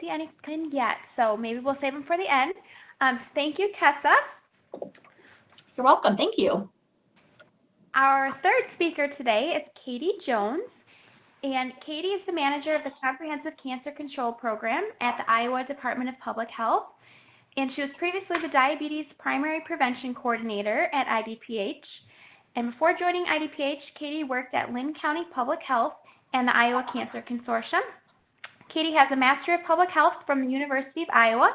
see anything yet, so maybe we'll save them for the end. Thank you, Tessa. You're welcome. Thank you. Our third speaker today is Katie Jones, and Katie is the manager of the Comprehensive Cancer Control Program at the Iowa Department of Public Health, and she was previously the Diabetes Primary Prevention Coordinator at IDPH. And before joining IDPH, Katie worked at Lynn County Public Health and the Iowa Cancer Consortium. Katie has a Master of Public Health from the University of Iowa.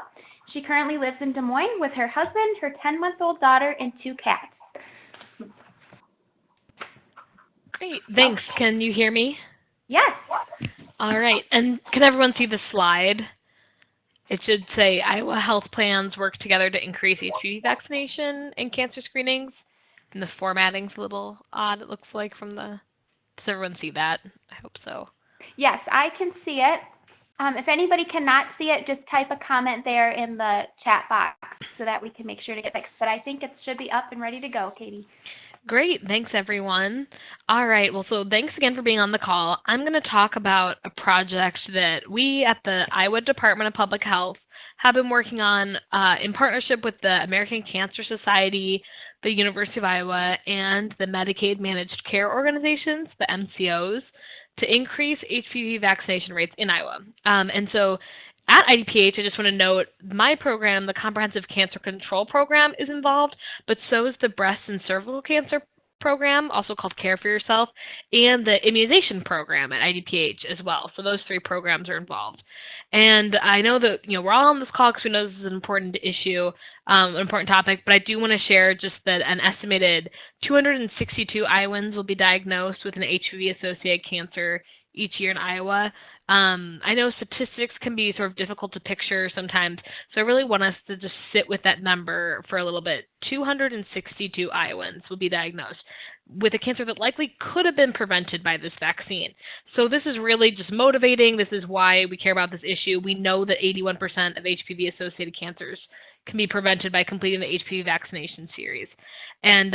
She currently lives in Des Moines with her husband, her 10-month-old daughter, and 2 cats. Great, thanks. Can you hear me? Yes. All right, and can everyone see the slide? It should say Iowa health plans work together to increase HPV vaccination and cancer screenings. And the formatting's a little odd, it looks like, from the... Does everyone see that? I hope so. Yes, I can see it. If anybody cannot see it, just type a comment there in the chat box so that we can make sure to get fixed. But I think it should be up and ready to go, Katie. Great. Thanks, everyone. All right. Well, so thanks again for being on the call. I'm going to talk about a project that we at the Iowa Department of Public Health have been working on in partnership with the American Cancer Society, the University of Iowa, and the Medicaid Managed Care Organizations, the MCOs, to increase HPV vaccination rates in Iowa. And so at IDPH, I just want to note my program, the Comprehensive Cancer Control Program, is involved, but so is the Breast and Cervical Cancer Program, also called Care for Yourself, and the Immunization Program at IDPH as well. So those 3 programs are involved. And I know that we're all on this call because we know this is an important issue, an important topic, but I do want to share just that an estimated 262 Iowans will be diagnosed with an HPV-associated cancer each year in Iowa. I know statistics can be sort of difficult to picture sometimes, so I really want us to just sit with that number for a little bit. 262 Iowans will be diagnosed with a cancer that likely could have been prevented by this vaccine. So this is really just motivating. This is why we care about this issue. We know that 81% of HPV-associated cancers can be prevented by completing the HPV vaccination series. And,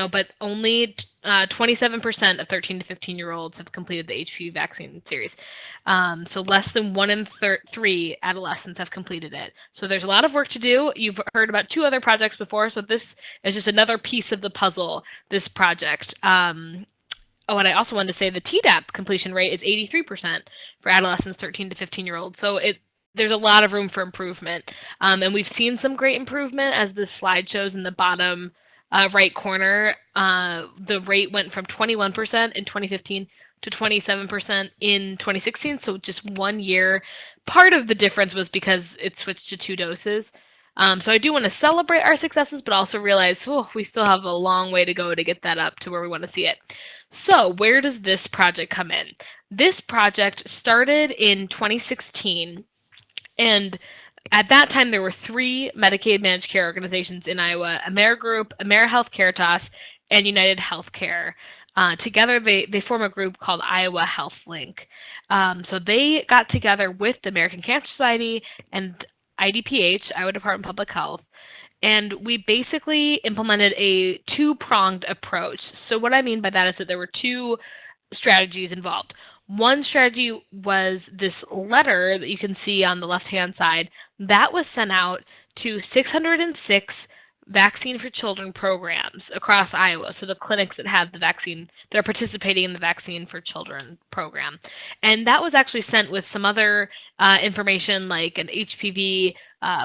but only 27% of 13 to 15-year-olds have completed the HPV vaccine series. So less than 1 in 3 adolescents have completed it. So there's a lot of work to do. You've heard about 2 other projects before, so this is just another piece of the puzzle, this project. And I also wanted to say the Tdap completion rate is 83% for adolescents 13 to 15-year-olds. So there's a lot of room for improvement. And we've seen some great improvement, as this slide shows in the bottom right corner. The rate went from 21% in 2015 to 27% in 2016, so just 1 year. Part of the difference was because it switched to 2 doses. So I do want to celebrate our successes, but also realize we still have a long way to go to get that up to where we want to see it. So where does this project come in? This project started in 2016, and at that time there were 3 Medicaid managed care organizations in Iowa: AmeriGroup, AmeriHealth Caritas, and United Healthcare. Together they form a group called Iowa Health Link. So they got together with the American Cancer Society and IDPH, Iowa Department of Public Health, and we basically implemented a 2-pronged approach. So what I mean by that is that there were 2 strategies involved. One strategy was this letter that you can see on the left-hand side. That was sent out to 606 Vaccine for Children programs across Iowa, so the clinics that have the vaccine, that are participating in the Vaccine for Children program. And that was actually sent with some other information, like an HPV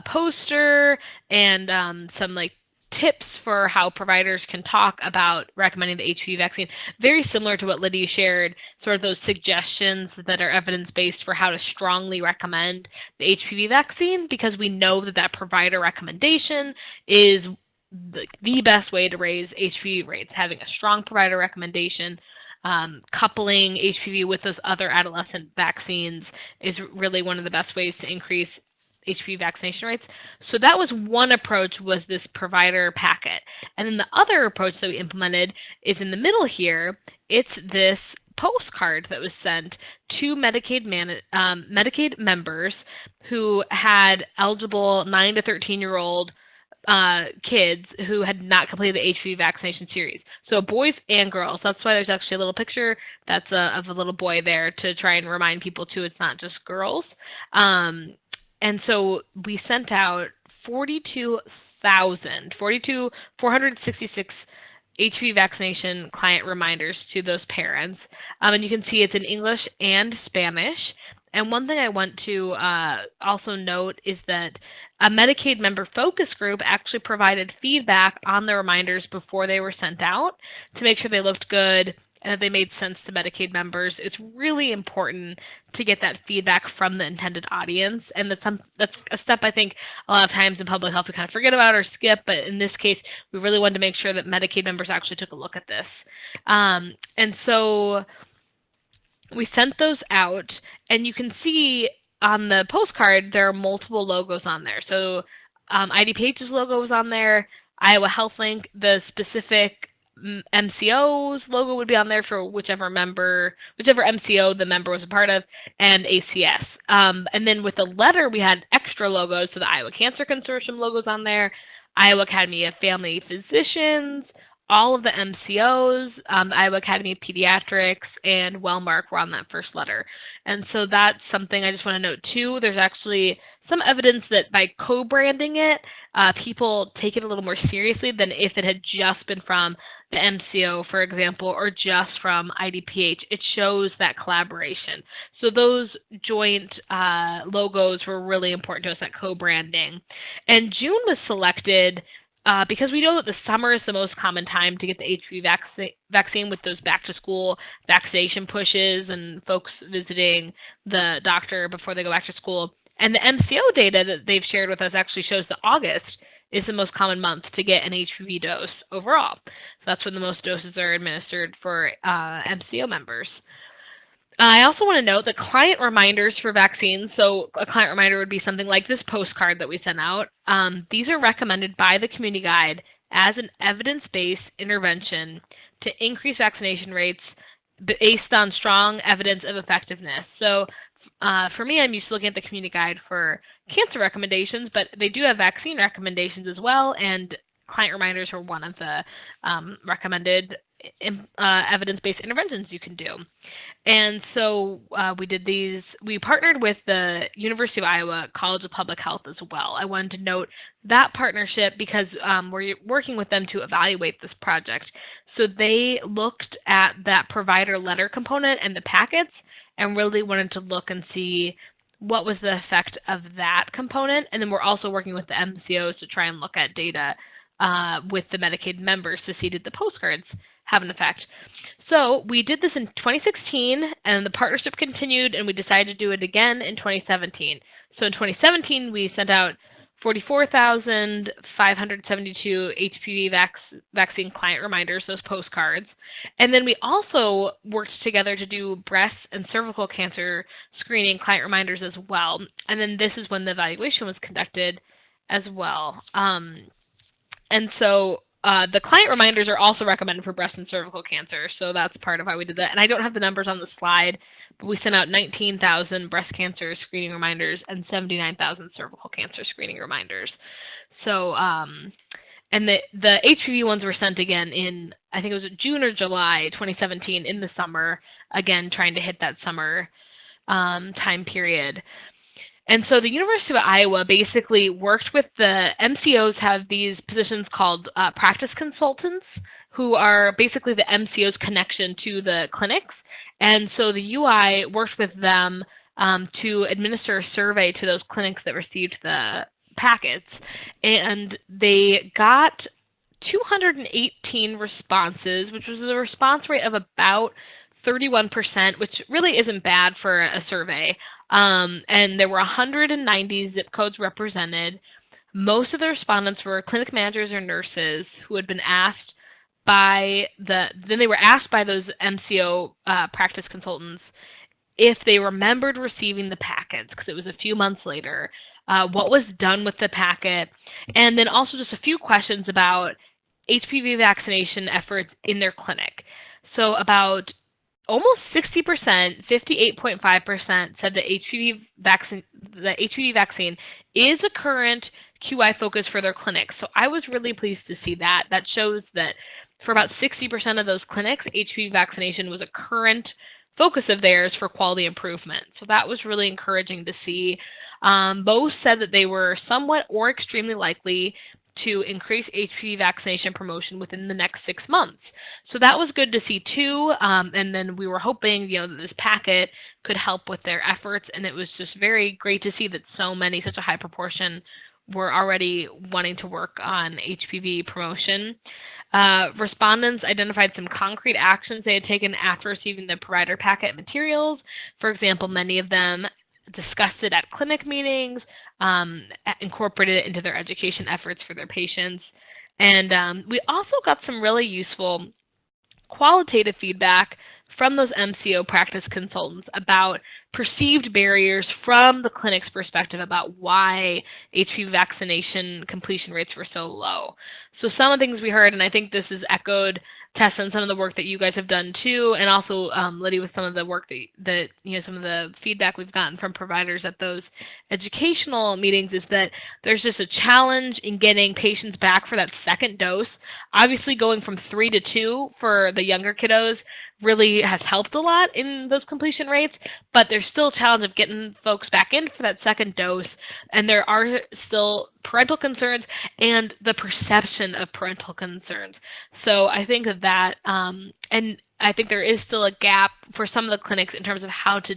poster and some tips for how providers can talk about recommending the HPV vaccine, very similar to what Lydia shared, sort of those suggestions that are evidence-based for how to strongly recommend the HPV vaccine, because we know that provider recommendation is the best way to raise HPV rates. Having a strong provider recommendation, coupling HPV with those other adolescent vaccines is really one of the best ways to increase HPV vaccination rates. So that was one approach, was this provider packet. And then the other approach that we implemented is in the middle here. It's this postcard that was sent to Medicaid members who had eligible 9 to 13-year-old kids who had not completed the HPV vaccination series. So boys and girls. That's why there's actually a little picture that's of a little boy there to try and remind people too it's not just girls. And so we sent out 466 HPV vaccination client reminders to those parents. And you can see it's in English and Spanish. And one thing I want to also note is that a Medicaid member focus group actually provided feedback on the reminders before they were sent out to make sure they looked good and that they made sense to Medicaid members. It's really important to get that feedback from the intended audience, and that's a step I think a lot of times in public health we kind of forget about or skip, but in this case we really wanted to make sure that Medicaid members actually took a look at this. And so we sent those out, and you can see on the postcard there are multiple logos on there. So IDPH's logo was on there, Iowa HealthLink, the specific MCO's logo would be on there for whichever MCO the member was a part of, and ACS. And then with the letter, we had extra logos, so the Iowa Cancer Consortium logos on there, Iowa Academy of Family Physicians, all of the MCOs, Iowa Academy of Pediatrics, and Wellmark were on that first letter. And so that's something I just want to note too. There's actually some evidence that by co-branding it, people take it a little more seriously than if it had just been from the MCO, for example, or just from IDPH. It shows that collaboration. So those joint logos were really important to us, that co-branding. And June was selected because we know that the summer is the most common time to get the HPV vaccine with those back-to-school vaccination pushes and folks visiting the doctor before they go back to school. And the MCO data that they've shared with us actually shows that August is the most common month to get an HPV dose overall. So that's when the most doses are administered for MCO members. I also want to note that client reminders for vaccines, so a client reminder would be something like this postcard that we sent out. These are recommended by the community guide as an evidence-based intervention to increase vaccination rates based on strong evidence of effectiveness. So for me, I'm used to looking at the community guide for cancer recommendations, but they do have vaccine recommendations as well, and client reminders are one of the recommended evidence-based interventions you can do. And so we did these. We partnered with the University of Iowa College of Public Health as well. I wanted to note that partnership because we're working with them to evaluate this project. So they looked at that provider letter component and the packets and really wanted to look and see what was the effect of that component. And then we're also working with the MCOs to try and look at data with the Medicaid members to see did the postcards have an effect. So we did this in 2016, and the partnership continued, and we decided to do it again in 2017. So in 2017, we sent out 44,572 HPV vaccine client reminders, those postcards. And then we also worked together to do breast and cervical cancer screening client reminders as well. And then this is when the evaluation was conducted as well. And so the client reminders are also recommended for breast and cervical cancer, so that's part of why we did that. And I don't have the numbers on the slide, but we sent out 19,000 breast cancer screening reminders and 79,000 cervical cancer screening reminders. So, and the HPV ones were sent again in, I think it was June or July 2017 in the summer, again trying to hit that summer time period. And so the University of Iowa basically worked with the MCOs, have these positions called practice consultants, who are basically the MCO's connection to the clinics. And so the UI worked with them to administer a survey to those clinics that received the packets. And they got 218 responses, which was a response rate of about 31%, which really isn't bad for a survey. And there were 190 zip codes represented. Most of the respondents were clinic managers or nurses who had been asked by then they were asked by those MCO practice consultants if they remembered receiving the packets, because it was a few months later, what was done with the packet, and then also just a few questions about HPV vaccination efforts in their clinic. So about almost 60%, 58.5%, said the HPV vaccine is a current QI focus for their clinics. So I was really pleased to see that. That shows that for about 60% of those clinics, HPV vaccination was a current focus of theirs for quality improvement. So that was really encouraging to see. Both said that they were somewhat or extremely likely to increase HPV vaccination promotion within the next 6 months. So that was good to see too. And then we were hoping, that this packet could help with their efforts. And it was just very great to see that so many, such a high proportion, were already wanting to work on HPV promotion. Respondents identified some concrete actions they had taken after receiving the provider packet materials. For example, many of them discussed it at clinic meetings, incorporated it into their education efforts for their patients. And we also got some really useful qualitative feedback from those MCO practice consultants about perceived barriers from the clinic's perspective about why HPV vaccination completion rates were so low. So some of the things we heard, and I think this is echoed, Tessa, and some of the work that you guys have done too, and also Liddy with some of the work that some of the feedback we've gotten from providers at those educational meetings, is that there's just a challenge in getting patients back for that second dose. Obviously, going from 3 to 2 for the younger kiddos really has helped a lot in those completion rates, but there's still a challenge of getting folks back in for that second dose, and there are still parental concerns and the perception of parental concerns. So I think that, and I think there is still a gap for some of the clinics in terms of how to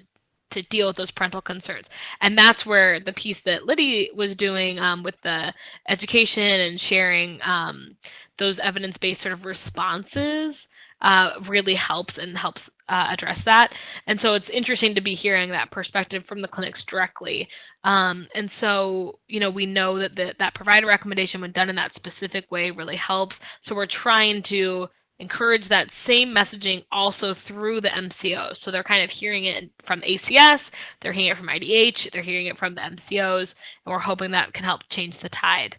deal with those parental concerns. And that's where the piece that Liddy was doing with the education and sharing those evidence-based sort of responses really helps address that. And so it's interesting to be hearing that perspective from the clinics directly. And so, we know that that provider recommendation, when done in that specific way, really helps. So we're trying to encourage that same messaging also through the MCOs. So they're kind of hearing it from ACS, they're hearing it from IDH, they're hearing it from the MCOs, and we're hoping that can help change the tide.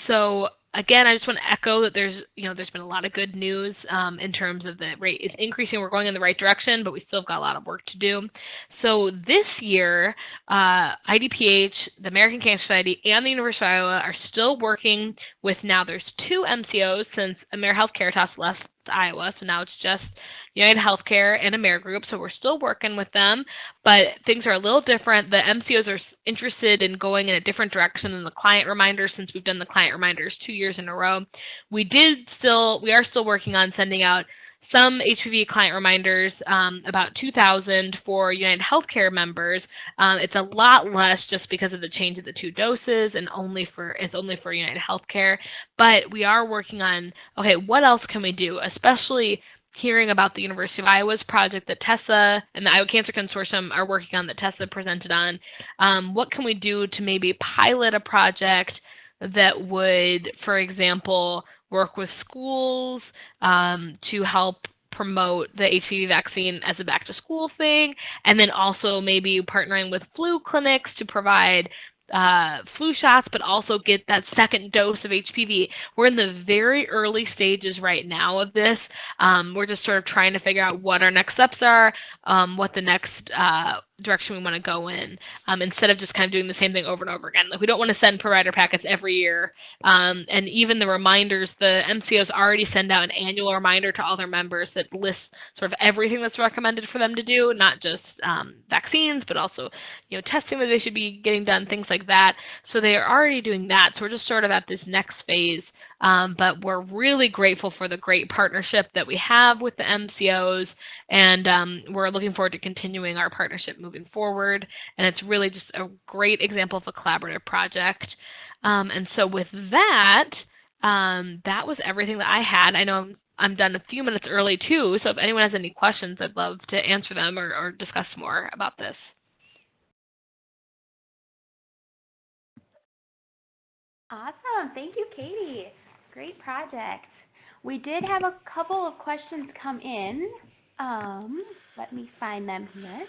So again, I just want to echo that there's been a lot of good news in terms of the rate is increasing. We're going in the right direction, but we still have got a lot of work to do. So this year, IDPH, the American Cancer Society, and the University of Iowa are still working with, now there's 2 MCOs since AmeriHealthCare left Iowa, so now it's just United Healthcare and AmeriGroup, so we're still working with them, but things are a little different. The MCOs are interested in going in a different direction than the client reminders, since we've done the client reminders 2 years in a row. We are still working on sending out some HPV client reminders, about 2,000 for United Healthcare members. It's a lot less just because of the change of the 2 doses, and it's only for United Healthcare. But we are working on, okay, what else can we do, especially hearing about the University of Iowa's project that Tessa and the Iowa Cancer Consortium are working on, that Tessa presented on. What can we do to maybe pilot a project that would, for example, work with schools to help promote the HPV vaccine as a back-to-school thing, and then also maybe partnering with flu clinics to provide flu shots, but also get that second dose of HPV. We're in the very early stages right now of this. We're just sort of trying to figure out what our next steps are, what the next direction we want to go in, instead of just kind of doing the same thing over and over again. Like, we don't want to send provider packets every year, and even the reminders, the MCOs already send out an annual reminder to all their members that lists sort of everything that's recommended for them to do, not just vaccines, but also testing that they should be getting done, things like that. So they are already doing that. So we're just sort of at this next phase. But we're really grateful for the great partnership that we have with the MCOs, and we're looking forward to continuing our partnership moving forward. And it's really just a great example of a collaborative project. And so with that, that was everything that I had. I know I'm done a few minutes early too, so if anyone has any questions, I'd love to answer them or discuss more about this. Awesome. Thank you, Katie. Great project. We did have a couple of questions come in. Let me find them here.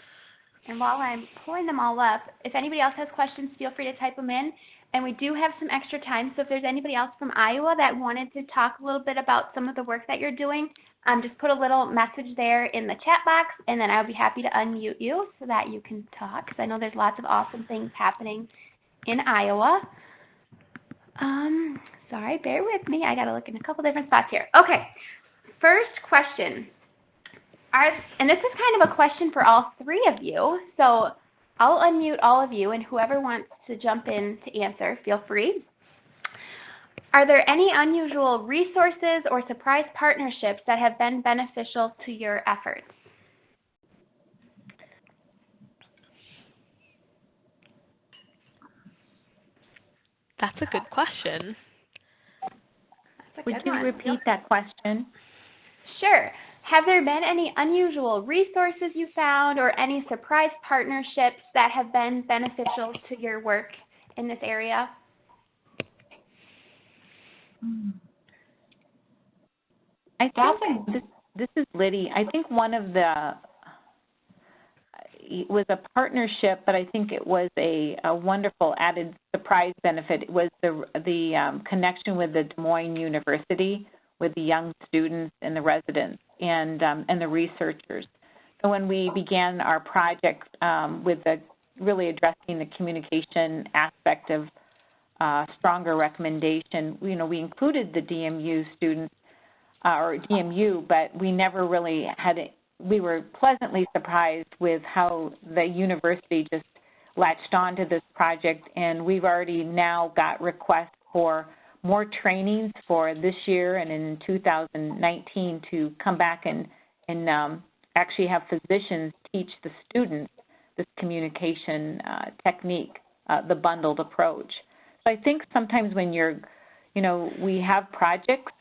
And while I'm pulling them all up, if anybody else has questions, feel free to type them in. And we do have some extra time, so if there's anybody else from Iowa that wanted to talk a little bit about some of the work that you're doing, just put a little message there in the chat box, and then I'll be happy to unmute you so that you can talk, because I know there's lots of awesome things happening in Iowa. Sorry, bear with me. I got to look in a couple different spots here. Okay, first question. And this is kind of a question for all three of you, so I'll unmute all of you, and whoever wants to jump in to answer, feel free. Are there any unusual resources or surprise partnerships that have been beneficial to your efforts? That's a good question. Would you repeat that question? Sure. Have there been any unusual resources you found or any surprise partnerships that have been beneficial to your work in this area? I think this is Liddy. I think one of it was a partnership, but I think it was a wonderful added surprise benefit. It was the connection with the Des Moines University, with the young students and the residents and the researchers. So when we began our project with really addressing the communication aspect of stronger recommendation, we included the DMU students or DMU, but we never really had it. We were pleasantly surprised with how the university just latched onto this project, and we've already now got requests for more trainings for this year and in 2019 to come back and actually have physicians teach the students this communication technique, the bundled approach. So I think sometimes when we have projects,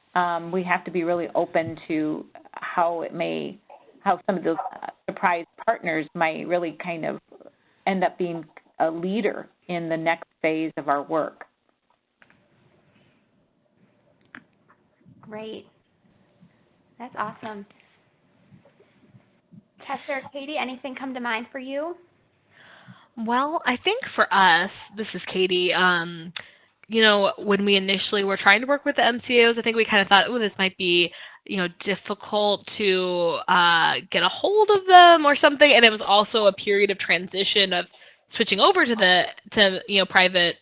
we have to be really open to how some of those surprise partners might really kind of end up being a leader in the next phase of our work. Great. That's awesome. Tessa or Katie, anything come to mind for you? Well, I think for us, this is Katie, when we initially were trying to work with the MCOs, I think we kind of thought, this might be, difficult to get a hold of them or something. And it was also a period of transition of switching over to private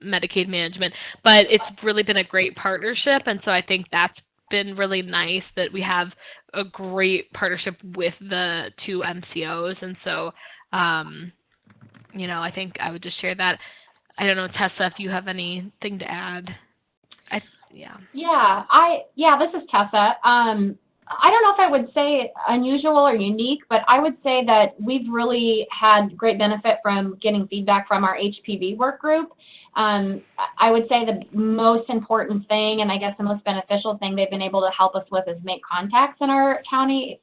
Medicaid management. But it's really been a great partnership, and so I think that's been really nice that we have a great partnership with the two MCOs. And so, I think I would just share that. I don't know, Tessa, if you have anything to add. This is Tessa. I don't know if I would say unusual or unique, but I would say that we've really had great benefit from getting feedback from our HPV work group. I would say the most important thing, and I guess the most beneficial thing they've been able to help us with, is make contacts in our counties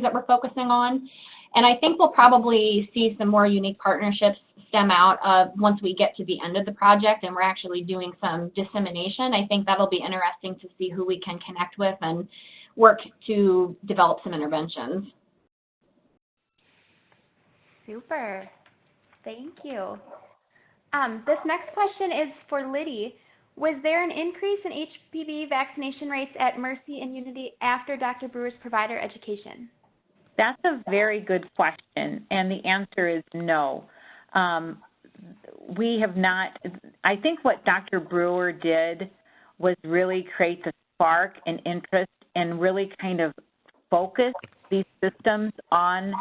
that we're focusing on. And I think we'll probably see some more unique partnerships stem out of once we get to the end of the project and we're actually doing some dissemination. I think that'll be interesting to see who we can connect with and work to develop some interventions. Super. Thank you. This next question is for Liddy. Was there an increase in HPV vaccination rates at Mercy and Unity after Dr. Brewer's provider education? That's a very good question, and the answer is no. We have not. I think what Dr. Brewer did was really create the spark and interest and really kind of focus these systems on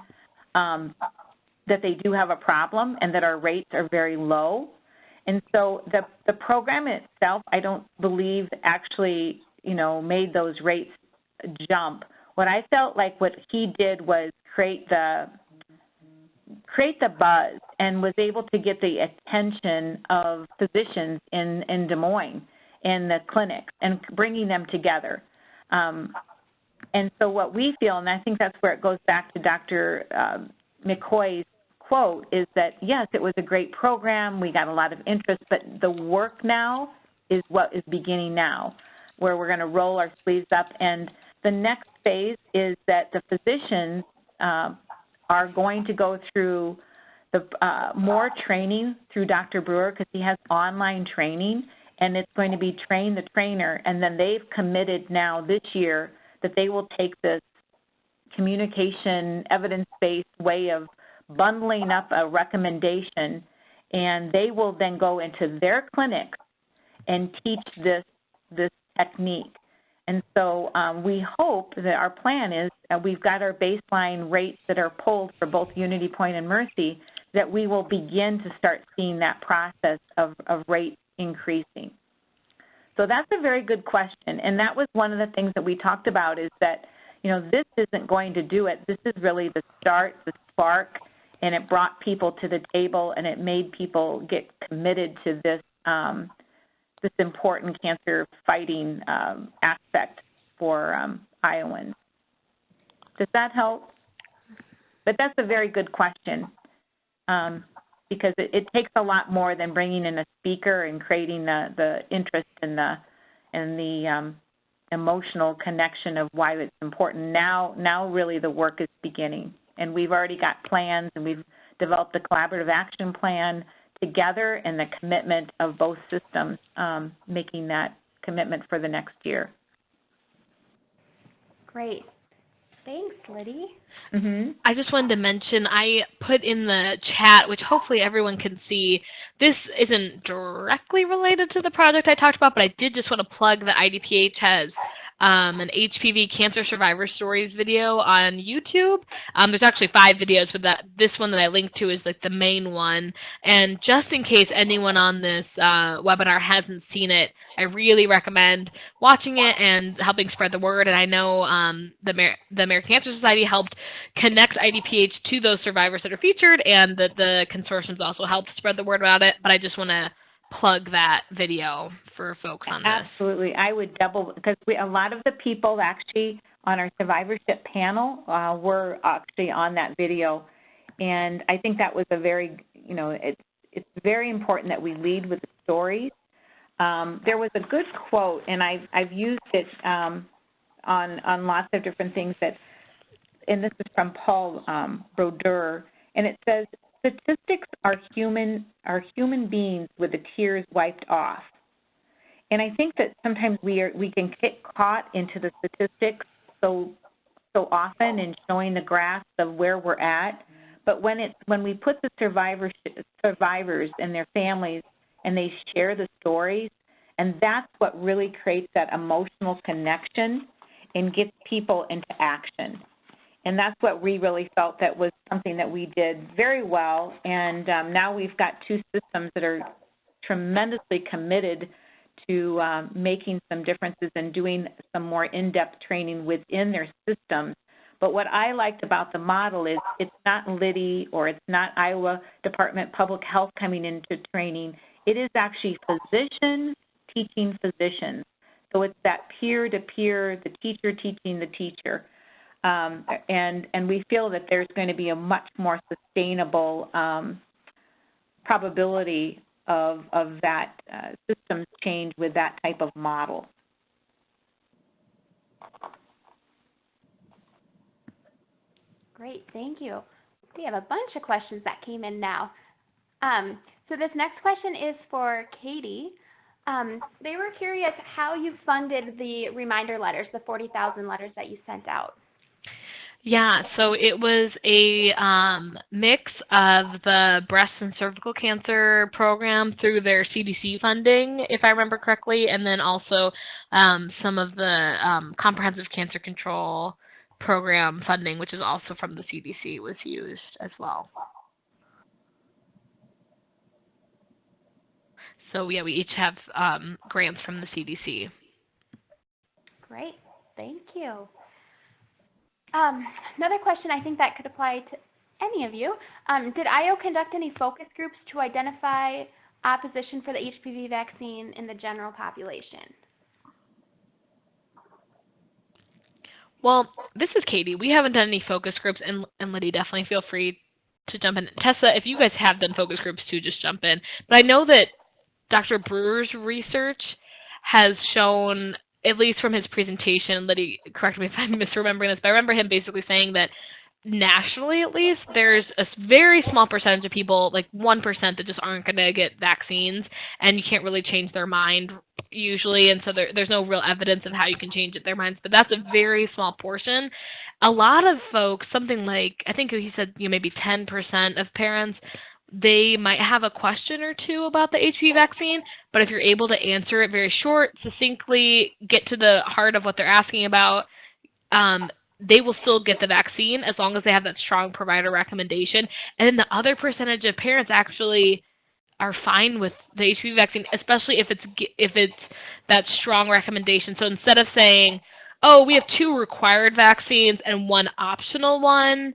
that they do have a problem and that our rates are very low. And so the program itself, I don't believe actually, made those rates jump. What I felt like what he did was create the buzz and was able to get the attention of physicians in Des Moines in the clinics and bringing them together. And so what we feel, and I think that's where it goes back to Dr. McCoy's quote, is that, yes, it was a great program. We got a lot of interest, but the work now is what is beginning now, where we're going to roll our sleeves up. And the next phase is that the physicians are going to go through the more training through Dr. Brewer, because he has online training, and it's going to be train the trainer. And then they've committed now this year that they will take this communication, evidence-based way of bundling up a recommendation, and they will then go into their clinics and teach this technique. And so we hope that our plan is we've got our baseline rates that are pulled for both Unity Point and Mercy, that we will begin to start seeing that process of rates increasing. So that's a very good question, and that was one of the things that we talked about, is that, you know, this isn't going to do it. This is really the start, the spark, and it brought people to the table, and it made people get committed to this this important cancer fighting aspect for Iowans. Does that help? But that's a very good question, because it takes a lot more than bringing in a speaker and creating the interest and the emotional connection of why it's important. Now really the work is beginning, and we've already got plans, and we've developed a collaborative action plan together, and the commitment of both systems making that commitment for the next year. Great. Thanks, Liddy. I just wanted to mention, I put in the chat, which hopefully everyone can see, this isn't directly related to the project I talked about, but I did just want to plug that IDPH has an HPV cancer survivor stories video on YouTube. There's actually 5 videos, but this one that I linked to is like the main one. And just in case anyone on this webinar hasn't seen it, I really recommend watching it and helping spread the word. And I know the American Cancer Society helped connect IDPH to those survivors that are featured, and that the consortiums also helped spread the word about it. But I just want to plug that video for folks on this. Absolutely. I would double, because a lot of the people actually on our survivorship panel were actually on that video. And I think that was a very, you know, it's very important that we lead with the stories. There was a good quote, and I've used it on lots of different things, and this is from Paul Brodeur, and it says, "Statistics are human beings with the tears wiped off." And I think that sometimes we can get caught into the statistics so often in showing the graphs of where we're at. But when we put the survivors and their families, and they share the stories, and that's what really creates that emotional connection and gets people into action. And that's what we really felt that was something that we did very well. And now we've got 2 systems that are tremendously committed to making some differences and doing some more in-depth training within their systems. But what I liked about the model is it's not Liddy or it's not Iowa Department of Public Health coming into training. It is actually physicians teaching physicians. So it's that peer-to-peer, the teacher teaching the teacher. And we feel that there's going to be a much more sustainable probability of that systems change with that type of model. Great, thank you. We have a bunch of questions that came in now. So this next question is for Katie. They were curious how you funded the reminder letters, the 40,000 letters that you sent out. Yeah, so it was a mix of the breast and cervical cancer program through their CDC funding, if I remember correctly, and then also some of the comprehensive cancer control program funding, which is also from the CDC, was used as well. So yeah, we each have grants from the CDC. Great, thank you. Another question I think that could apply to any of you. Did IO conduct any focus groups to identify opposition for the HPV vaccine in the general population? Well, this is Katie. We haven't done any focus groups, and Liddy, definitely feel free to jump in. Tessa, if you guys have done focus groups too, just jump in. But I know that Dr. Brewer's research has shown, at least from his presentation, Liddy, correct me if I'm misremembering this, but I remember him basically saying that nationally, at least, there's a very small percentage of people, like 1%, that just aren't going to get vaccines, and you can't really change their mind usually, and so there's no real evidence of how you can change their minds, but that's a very small portion. A lot of folks, something like, I think he said, maybe 10% of parents, they might have a question or two about the HPV vaccine, but if you're able to answer it very short, succinctly, get to the heart of what they're asking about, they will still get the vaccine as long as they have that strong provider recommendation. And then the other percentage of parents actually are fine with the HPV vaccine, especially if it's that strong recommendation. So instead of saying, oh, we have 2 required vaccines and 1 optional one,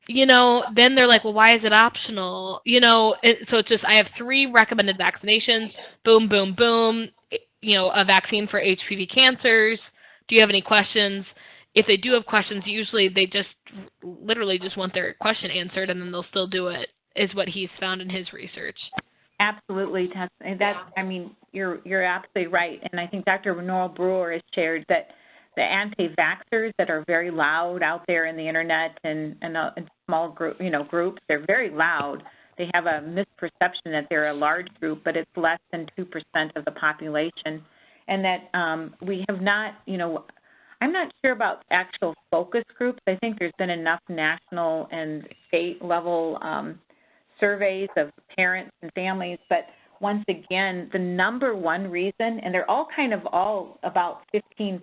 then they're like, well, why is it optional? So it's just, I have 3 recommended vaccinations, boom, boom, boom, a vaccine for HPV cancers. Do you have any questions? If they do have questions, usually they just literally just want their question answered, and then they'll still do it, is what he's found in his research. Absolutely, Tess. You're absolutely right. And I think Dr. Noel Brewer has shared that the anti-vaxxers that are very loud out there in the internet and small groups, they're very loud. They have a misperception that they're a large group, but it's less than 2% of the population. And that we have not, I'm not sure about actual focus groups. I think there's been enough national and state level surveys of parents and families, but once again, the number one reason, and they're all about 15%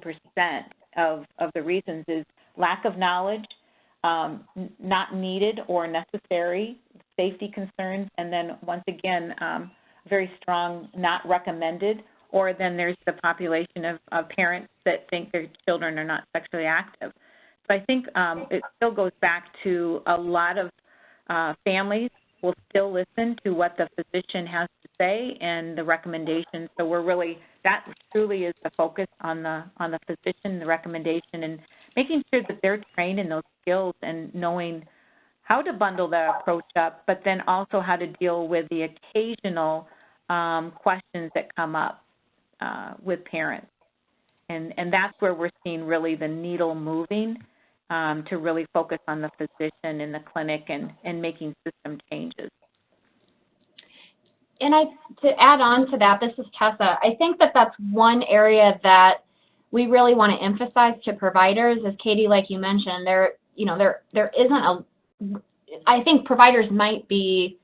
of the reasons, is lack of knowledge, not needed or necessary, safety concerns, and then once again, very strong not recommended, or then there's the population of parents that think their children are not sexually active. So I think it still goes back to a lot of families will still listen to what the physician has to say and the recommendations. So that truly is the focus on the physician, the recommendation, and making sure that they're trained in those skills and knowing how to bundle the approach up, but then also how to deal with the occasional questions that come up with parents. And that's where we're seeing really the needle moving, to really focus on the physician in the clinic and making system changes. And to add on to that, this is Tessa, I think that that's one area that we really want to emphasize to providers, as Katie, like you mentioned, there isn't I think providers might be,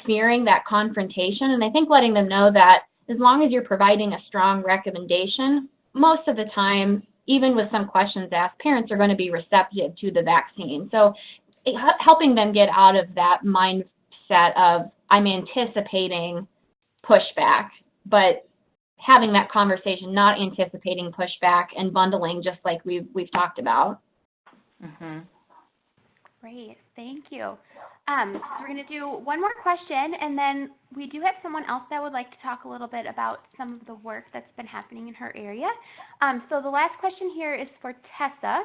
fearing that confrontation, and I think letting them know that as long as you're providing a strong recommendation, most of the time, even with some questions asked, parents are going to be receptive to the vaccine. So helping them get out of that mindset of, I'm anticipating pushback, but having that conversation, not anticipating pushback, and bundling just like we've talked about. Mm-hmm. Great, thank you. We're going to do one more question, and then we do have someone else that would like to talk a little bit about some of the work that's been happening in her area. So the last question here is for Tessa.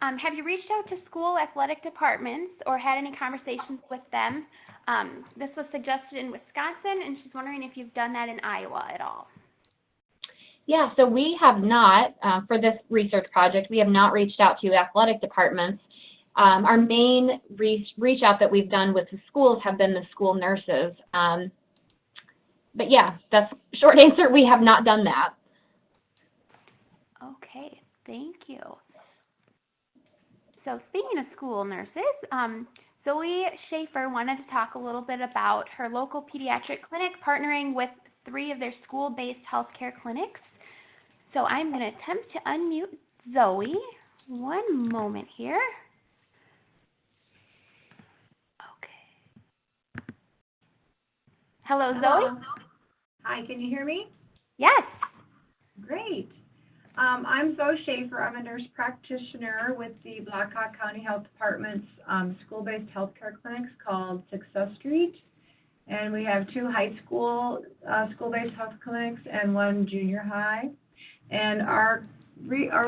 Have you reached out to school athletic departments or had any conversations with them? This was suggested in Wisconsin, and she's wondering if you've done that in Iowa at all. Yeah, so we have not, for this research project, we have not reached out to athletic departments. Our main reach out that we've done with the schools have been the school nurses. But yeah, that's short answer. We have not done that. Okay, thank you. So speaking of school nurses, Zoe Schaefer wanted to talk a little bit about her local pediatric clinic partnering with 3 of their school-based healthcare clinics. So I'm going to attempt to unmute Zoe. One moment here. Hello, Zoe. Hi, can you hear me? Yes. Great. I'm Zoe Schaefer. I'm a nurse practitioner with the Blackhawk County Health Department's school-based healthcare clinics called Success Street. And we have 2 high school school-based health clinics and 1 junior high. And our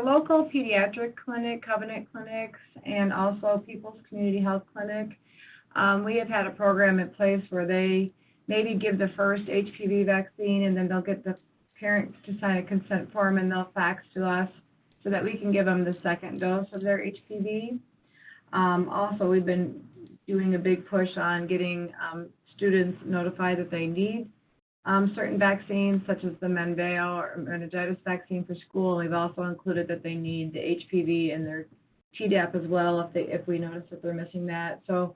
local pediatric clinic, Covenant Clinics, and also People's Community Health Clinic, we have had a program in place where they maybe give the first HPV vaccine, and then they'll get the parents to sign a consent form, and they'll fax to us so that we can give them the second dose of their HPV. Also, we've been doing a big push on getting students notified that they need certain vaccines, such as the Menveo or meningitis vaccine for school. We've also included that they need the HPV in their Tdap as well if we notice that they're missing that. So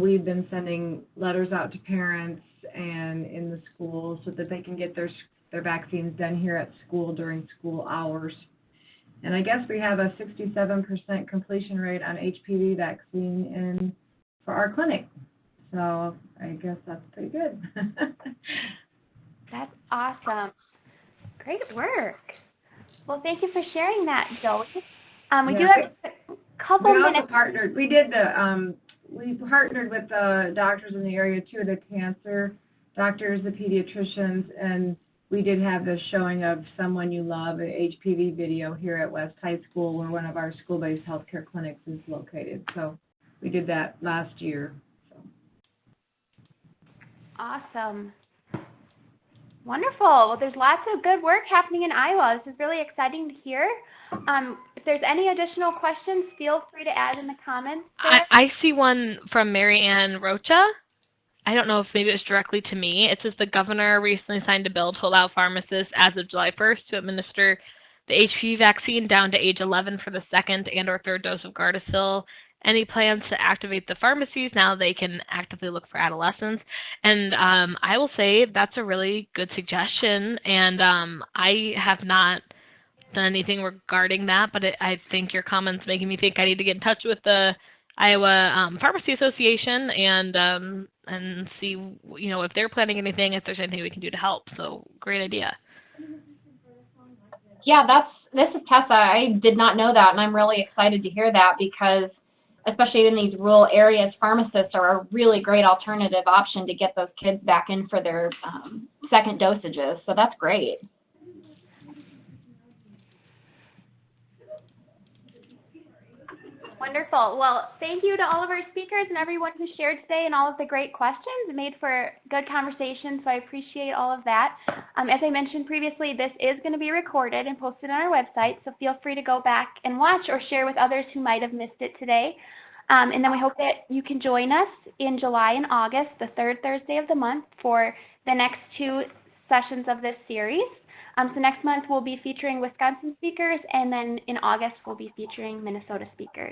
we've been sending letters out to parents and in the schools so that they can get their vaccines done here at school during school hours. And I guess we have a 67% completion rate on HPV vaccine for our clinic. So I guess that's pretty good. That's awesome. Great work. Well, thank you for sharing that, Joey. We do have a couple minutes. We partnered with the doctors in the area too, the cancer doctors, the pediatricians, and we did have the showing of Someone You Love, an HPV video here at West High School where one of our school-based healthcare clinics is located. So we did that last year. So. Awesome. Wonderful. Well, there's lots of good work happening in Iowa. This is really exciting to hear. If there's any additional questions, feel free to add in the comments. I see one from Mary Ann Rocha. I don't know if maybe it was directly to me. It says the governor recently signed a bill to allow pharmacists as of July 1st to administer the HPV vaccine down to age 11 for the second and or third dose of Gardasil. Any plans to activate the pharmacies now they can actively look for adolescents? And I will say that's a really good suggestion, and I have not done anything regarding that, but I think your comments making me think I need to get in touch with the Iowa Pharmacy Association and see, you know, if they're planning anything, if there's anything we can do to help. So great idea. Yeah, this is Tessa. I did not know that, and I'm really excited to hear that because especially in these rural areas, pharmacists are a really great alternative option to get those kids back in for their second dosages. So that's great. Wonderful. Well, thank you to all of our speakers and everyone who shared today and all of the great questions. It made for good conversation, so I appreciate all of that. As I mentioned previously, this is going to be recorded and posted on our website, so feel free to go back and watch or share with others who might have missed it today. And then we hope that you can join us in July and August, the third Thursday of the month, for the next 2 sessions of this series. So next month we'll be featuring Wisconsin speakers, and then in August we'll be featuring Minnesota speakers.